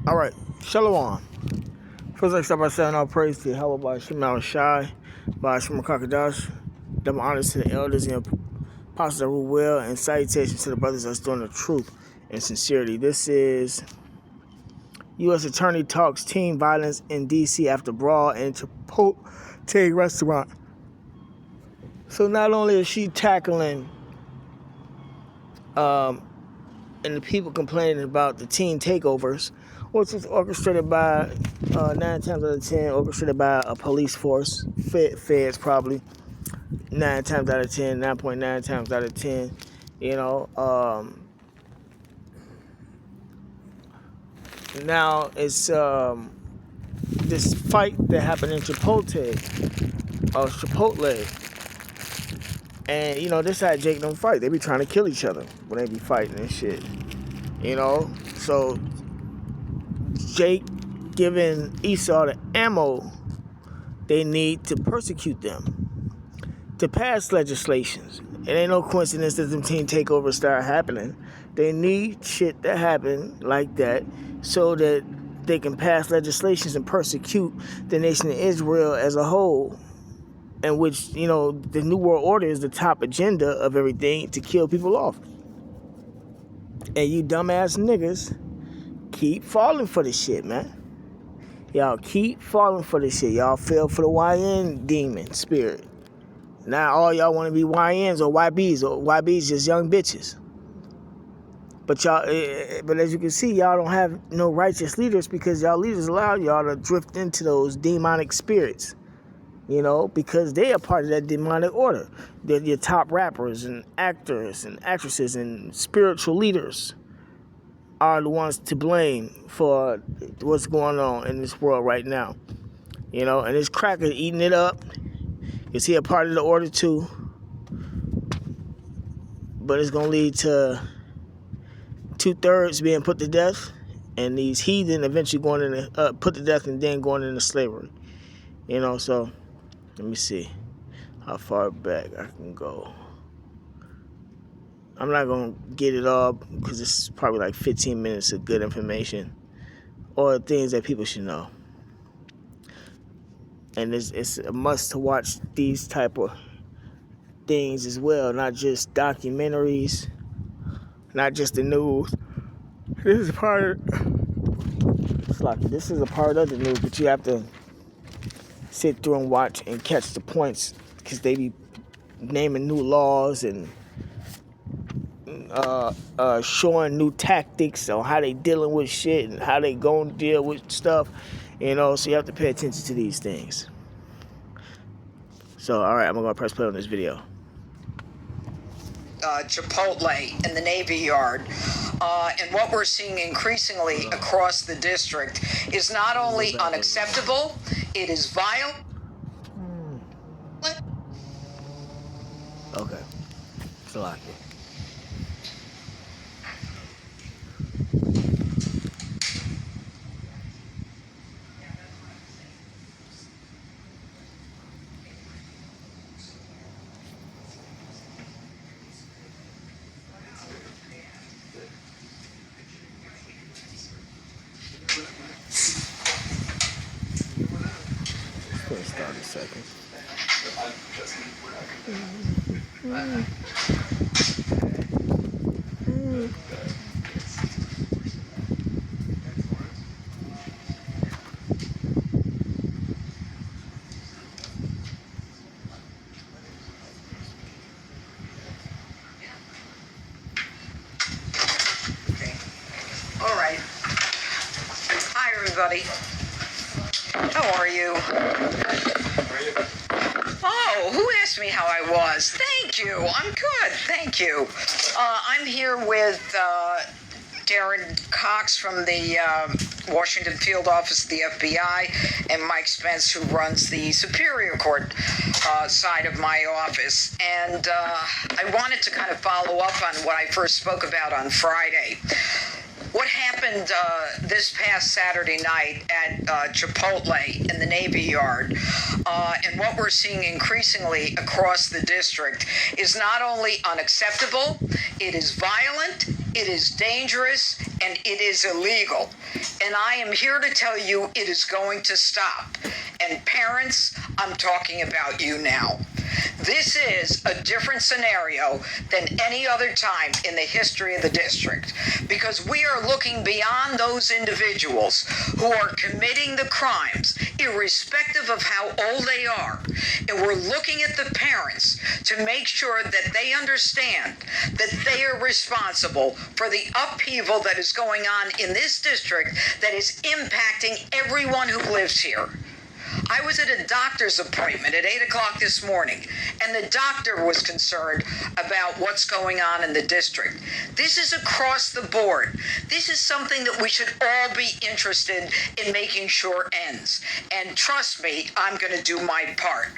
Alright, Shalom. First, I start by saying all praise to Yahweh by Shema Shai, by Shema Kakadash, double honors to the elders and apostles that rule well, and salutations to the brothers that's doing the truth and sincerity. This is U.S. Attorney talks teen violence in D.C. after brawl in Chipotle restaurant. So not only is she tackling and the people complaining about the teen takeovers, which is orchestrated by 9 times out of 10, orchestrated by a police force, feds probably, 9 times out of 10, 9.9 times out of 10, now it's this fight that happened in Chipotle, and this how Jake don't fight. They be trying to kill each other when they be fighting and shit, so Jake giving Esau the ammo they need to persecute them, to pass legislations. It ain't no coincidence that them teen takeovers start happening. They need shit to happen like that so that they can pass legislations and persecute the nation of Israel as a whole, in which, the New World Order is the top agenda of everything, to kill people off. And you dumbass niggas keep falling for this shit, man. Y'all keep falling for this shit. Y'all fell for the YN demon spirit. Now all y'all want to be YNs or YBs, or YBs just young bitches. But but as you can see, y'all don't have no righteous leaders, because y'all leaders allow y'all to drift into those demonic spirits. Because they are part of that demonic order. They're your top rappers and actors and actresses and spiritual leaders are the ones to blame for what's going on in this world right now. And this cracker eating it up. Is he a part of the order too? But it's going to lead to 2/3 being put to death, and these heathen eventually going into put to death and then going into slavery. So let me see how far back I can go. I'm not going to get it all, because this is probably like 15 minutes of good information or things that people should know. And it's a must to watch these type of things as well, not just documentaries, not just the news. This is a part of the news, but you have to sit through and watch and catch the points, because they be naming new laws and showing new tactics on how they dealing with shit and how they gonna deal with stuff, so you have to pay attention to these things. So, alright, I'm gonna press play on this video. Chipotle in the Navy Yard. And what we're seeing increasingly across the district is not only unacceptable, it is vile. Okay. It's a lot here. Gonna start in a second. All right. Hi, everybody. How are you? Oh, who asked me how I was? Thank you. I'm good. Thank you. I'm here with Darren Cox from the Washington field office of the FBI, and Mike Spence, who runs the Superior Court side of my office. And I wanted to kind of follow up on what I first spoke about on Friday. What happened this past Saturday night at Chipotle in the Navy Yard, and what we're seeing increasingly across the district, is not only unacceptable, it is violent, it is dangerous, and it is illegal. And I am here to tell you it is going to stop. And parents, I'm talking about you now. This is a different scenario than any other time in the history of the district, because we are looking beyond those individuals who are committing the crimes, irrespective of how old they are. And we're looking at the parents to make sure that they understand that they are responsible for the upheaval that is going on in this district that is impacting everyone who lives here. I was at a doctor's appointment at 8 o'clock this morning, and the doctor was concerned about what's going on in the district. This is across the board. This is something that we should all be interested in making sure ends. And trust me, I'm going to do my part.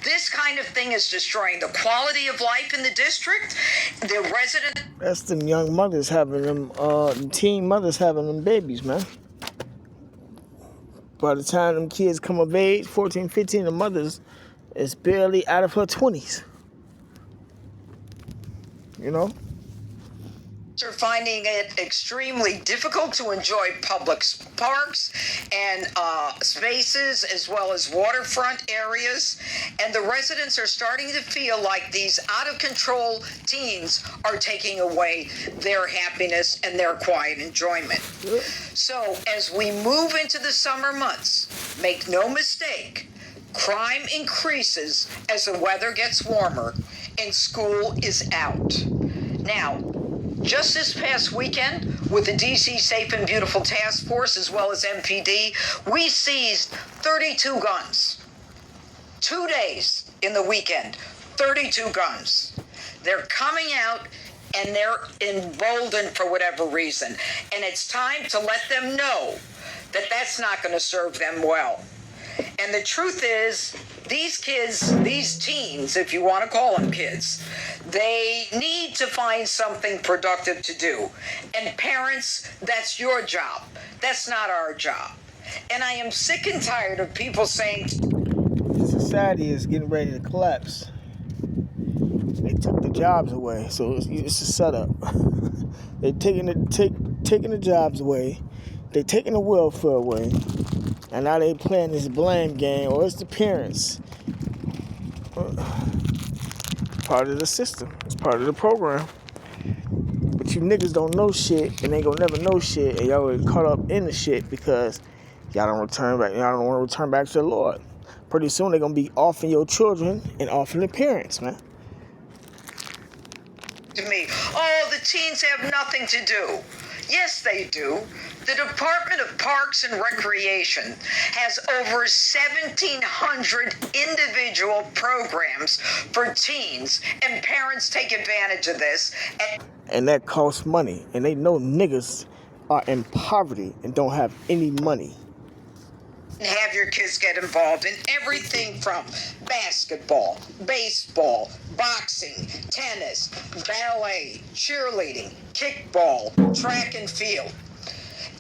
This kind of thing is destroying the quality of life in the district. The resident... That's them young mothers having them, teen mothers having them babies, man. By the time them kids come of age, 14, 15, the mothers is barely out of her 20s. You know? Are finding it extremely difficult to enjoy public parks and spaces, as well as waterfront areas. And the residents are starting to feel like these out-of-control teens are taking away their happiness and their quiet enjoyment. Yep. So as we move into the summer months, make no mistake, crime increases as the weather gets warmer and school is out. Now, just this past weekend, with the DC Safe and Beautiful Task Force, as well as MPD, we seized 32 guns. 2 days in the weekend, 32 guns. They're coming out, and they're emboldened for whatever reason. And it's time to let them know that that's not going to serve them well. And the truth is, these kids, these teens, if you want to call them kids, they need to find something productive to do. And parents, that's your job. That's not our job. And I am sick and tired of people saying... Society is getting ready to collapse. They took the jobs away, so it's a setup. They're taking the jobs away. They're taking the welfare away. And now they playing this blame game, or it's the parents. Part of the system. It's part of the program. But you niggas don't know shit, and ain't gonna never know shit, and y'all are caught up in the shit because y'all don't return back. Y'all don't want to return back to the Lord. Pretty soon they're gonna be offing your children and offing the parents, man. To me, oh, the teens have nothing to do. Yes, they do. The Department of Parks and Recreation has over 1,700 individual programs for teens, and parents take advantage of this. And that costs money, and they know niggas are in poverty and don't have any money. Have your kids get involved in everything from basketball, baseball, boxing, tennis, ballet, cheerleading, kickball, track and field.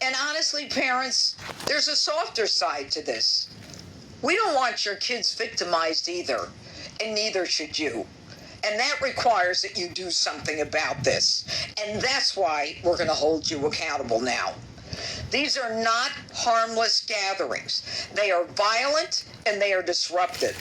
And honestly, parents, there's a softer side to this. We don't want your kids victimized either, and neither should you. And that requires that you do something about this. And that's why we're going to hold you accountable now. These are not harmless gatherings. They are violent and they are disruptive.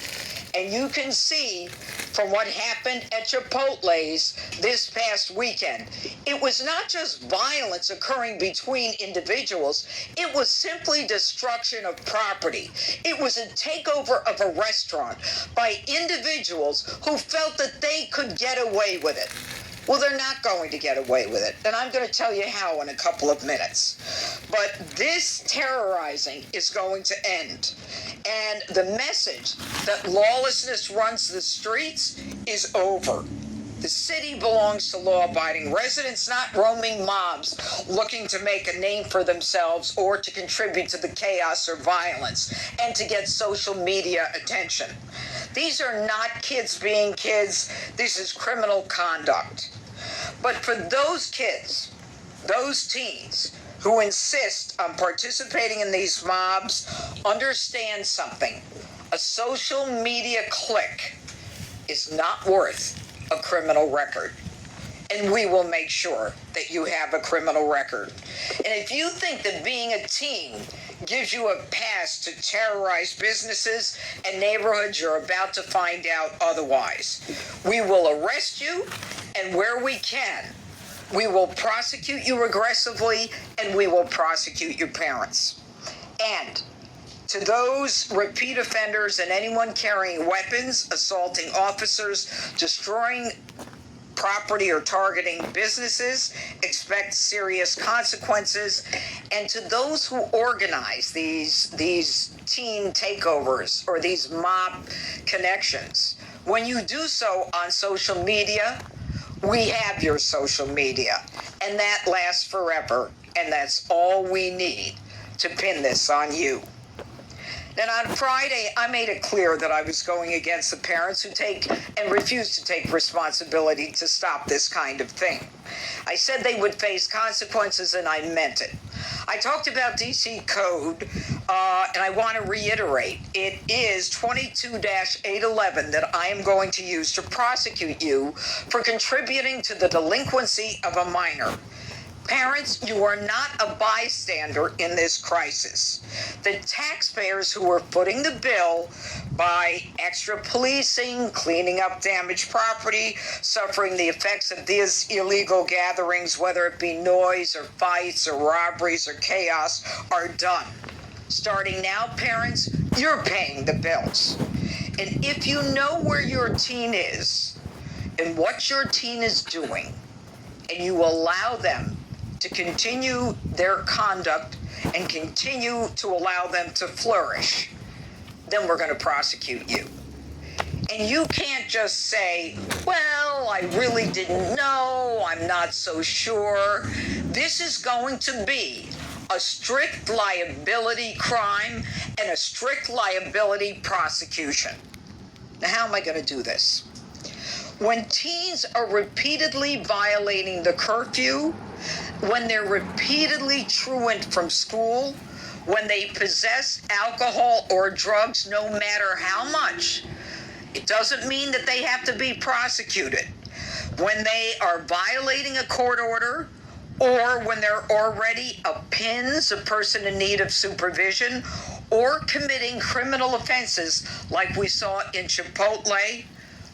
And you can see from what happened at Chipotle's this past weekend, it was not just violence occurring between individuals, it was simply destruction of property. It was a takeover of a restaurant by individuals who felt that they could get away with it. Well, they're not going to get away with it, and I'm going to tell you how in a couple of minutes. But this terrorizing is going to end, and the message that lawlessness runs the streets is over. The city belongs to law-abiding residents, not roaming mobs looking to make a name for themselves or to contribute to the chaos or violence and to get social media attention. These are not kids being kids. This is criminal conduct. But for those kids, those teens who insist on participating in these mobs, understand something. A social media click is not worth a criminal record. and we will make sure that you have a criminal record. And if you think that being a teen gives you a pass to terrorize businesses and neighborhoods, you're about to find out otherwise. We will arrest you, and where we can, we will prosecute you aggressively, and we will prosecute your parents. And to those repeat offenders and anyone carrying weapons, assaulting officers, destroying property or targeting businesses, expect serious consequences. And to those who organize these teen takeovers or these mob connections, when you do so on social media, we have your social media, and that lasts forever, and that's all we need to pin this on you. Then on Friday, I made it clear that I was going against the parents who take and refuse to take responsibility to stop this kind of thing. I said they would face consequences, and I meant it. I talked about DC Code, and I want to reiterate, it is 22-811 that I am going to use to prosecute you for contributing to the delinquency of a minor. Parents, you are not a bystander in this crisis. The taxpayers who are footing the bill by extra policing, cleaning up damaged property, suffering the effects of these illegal gatherings, whether it be noise or fights or robberies or chaos, are done. Starting now, parents, you're paying the bills. And if you know where your teen is and what your teen is doing, and you allow them to continue their conduct and continue to allow them to flourish, then we're going to prosecute you. And you can't just say, well, I really didn't know, I'm not so sure. This is going to be a strict liability crime and a strict liability prosecution. Now, how am I going to do this? When teens are repeatedly violating the curfew, when they're repeatedly truant from school, when they possess alcohol or drugs, no matter how much, it doesn't mean that they have to be prosecuted. When they are violating a court order, or when they're already a PINS, a person in need of supervision, or committing criminal offenses like we saw in Chipotle,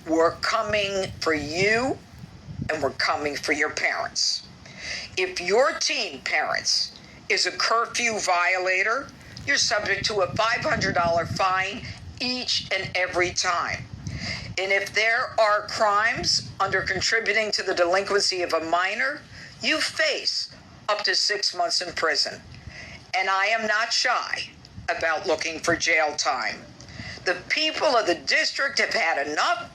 we're coming for you, and we're coming for your parents. If your teen, parents, is a curfew violator, you're subject to a $500 fine each and every time. And if there are crimes under contributing to the delinquency of a minor, you face up to 6 months in prison. And I am not shy about looking for jail time. The people of the district have had enough,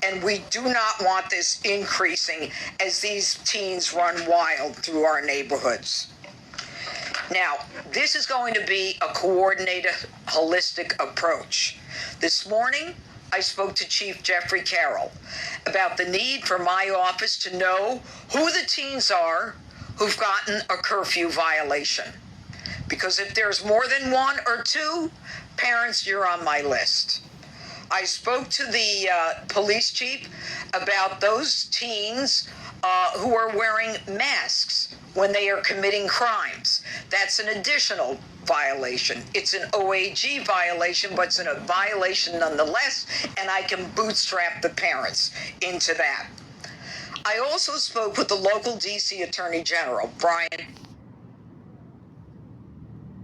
and we do not want this increasing as these teens run wild through our neighborhoods. Now, this is going to be a coordinated, holistic approach. This morning, I spoke to Chief Jeffrey Carroll about the need for my office to know who the teens are who've gotten a curfew violation. Because if there's more than one or two, parents, you're on my list. I spoke to the police chief about those teens who are wearing masks when they are committing crimes. That's an additional violation. It's an OAG violation, but it's a violation nonetheless, and I can bootstrap the parents into that. I also spoke with the local DC Attorney General, Brian